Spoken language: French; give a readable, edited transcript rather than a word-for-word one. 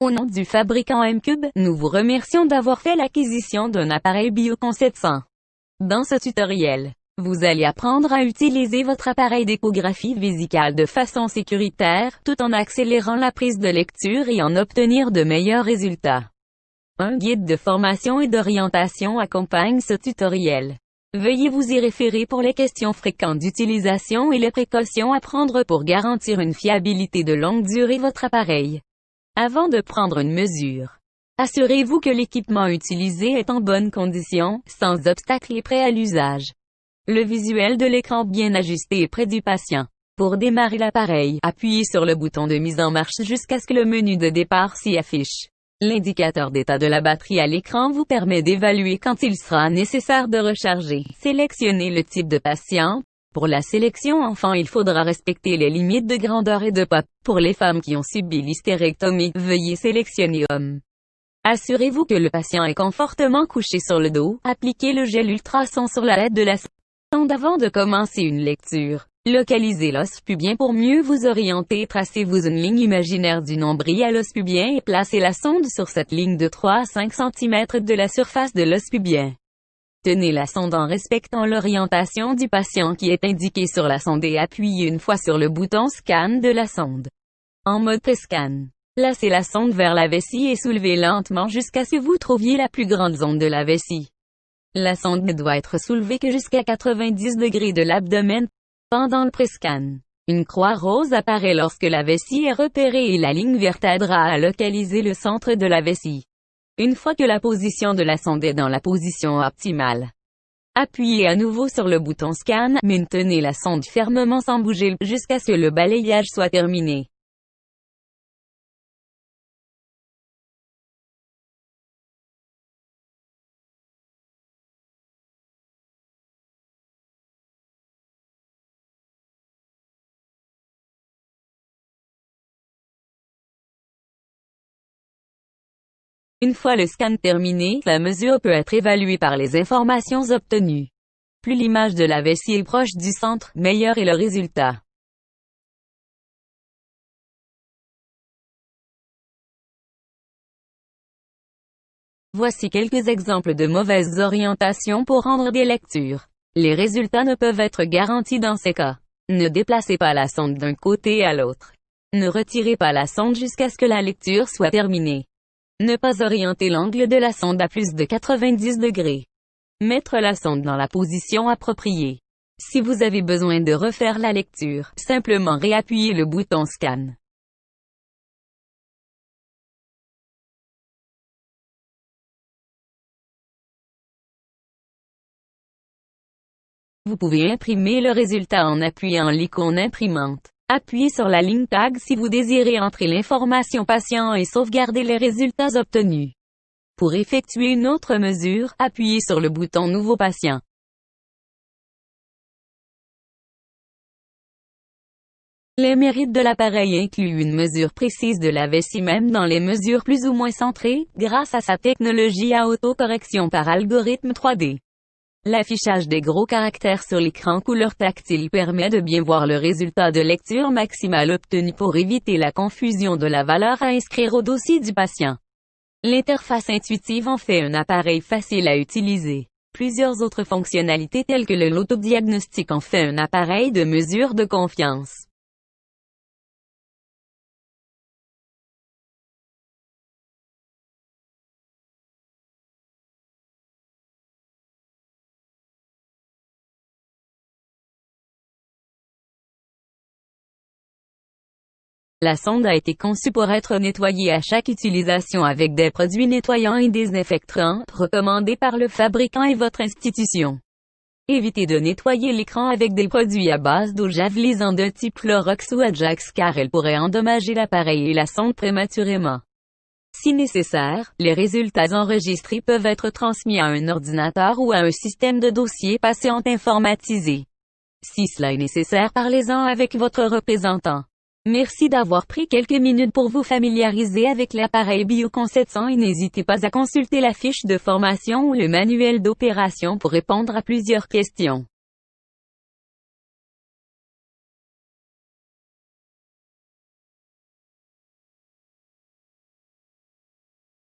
Au nom du fabricant M-Cube, nous vous remercions d'avoir fait l'acquisition d'un appareil Biocon 700. Dans ce tutoriel, vous allez apprendre à utiliser votre appareil d'échographie vésicale de façon sécuritaire, tout en accélérant la prise de lecture et en obtenir de meilleurs résultats. Un guide de formation et d'orientation accompagne ce tutoriel. Veuillez vous y référer pour les questions fréquentes d'utilisation et les précautions à prendre pour garantir une fiabilité de longue durée de votre appareil. Avant de prendre une mesure, assurez-vous que l'équipement utilisé est en bonne condition, sans obstacle et prêt à l'usage. Le visuel de l'écran bien ajusté est près du patient. Pour démarrer l'appareil, appuyez sur le bouton de mise en marche jusqu'à ce que le menu de départ s'y affiche. L'indicateur d'état de la batterie à l'écran vous permet d'évaluer quand il sera nécessaire de recharger. Sélectionnez le type de patient. Pour la sélection enfant, il faudra respecter les limites de grandeur et de poids. Pour les femmes qui ont subi l'hystérectomie, veuillez sélectionner homme. Assurez-vous que le patient est confortablement couché sur le dos. Appliquez le gel ultrason sur la tête de la sonde avant de commencer une lecture. Localisez l'os pubien pour mieux vous orienter. Tracez-vous une ligne imaginaire du nombril à l'os pubien et placez la sonde sur cette ligne de 3 à 5 cm de la surface de l'os pubien. Tenez la sonde en respectant l'orientation du patient qui est indiquée sur la sonde et appuyez une fois sur le bouton scan de la sonde. En mode pré-scan, placez la sonde vers la vessie et soulevez lentement jusqu'à ce que vous trouviez la plus grande zone de la vessie. La sonde ne doit être soulevée que jusqu'à 90 degrés de l'abdomen. Pendant le pré-scan, une croix rose apparaît lorsque la vessie est repérée et la ligne verte aidera à localiser le centre de la vessie. Une fois que la position de la sonde est dans la position optimale, appuyez à nouveau sur le bouton scan, maintenez la sonde fermement sans bouger jusqu'à ce que le balayage soit terminé. Une fois le scan terminé, la mesure peut être évaluée par les informations obtenues. Plus l'image de la vessie est proche du centre, meilleur est le résultat. Voici quelques exemples de mauvaises orientations pour rendre des lectures. Les résultats ne peuvent être garantis dans ces cas. Ne déplacez pas la sonde d'un côté à l'autre. Ne retirez pas la sonde jusqu'à ce que la lecture soit terminée. Ne pas orienter l'angle de la sonde à plus de 90 degrés. Mettre la sonde dans la position appropriée. Si vous avez besoin de refaire la lecture, simplement réappuyez le bouton scan. Vous pouvez imprimer le résultat en appuyant l'icône imprimante. Appuyez sur la ligne tag si vous désirez entrer l'information patient et sauvegarder les résultats obtenus. Pour effectuer une autre mesure, appuyez sur le bouton Nouveau patient. Les mérites de l'appareil incluent une mesure précise de la vessie même dans les mesures plus ou moins centrées, grâce à sa technologie à autocorrection par algorithme 3D. L'affichage des gros caractères sur l'écran couleur tactile permet de bien voir le résultat de lecture maximale obtenu pour éviter la confusion de la valeur à inscrire au dossier du patient. L'interface intuitive en fait un appareil facile à utiliser. Plusieurs autres fonctionnalités telles que l'autodiagnostic en fait un appareil de mesure de confiance. La sonde a été conçue pour être nettoyée à chaque utilisation avec des produits nettoyants et désinfectants, recommandés par le fabricant et votre institution. Évitez de nettoyer l'écran avec des produits à base d'eau javelisante de type Clorox ou Ajax car elles pourraient endommager l'appareil et la sonde prématurément. Si nécessaire, les résultats enregistrés peuvent être transmis à un ordinateur ou à un système de dossier patient informatisé. Si cela est nécessaire, parlez-en avec votre représentant. Merci d'avoir pris quelques minutes pour vous familiariser avec l'appareil Biocon 700 et n'hésitez pas à consulter la fiche de formation ou le manuel d'opération pour répondre à plusieurs questions.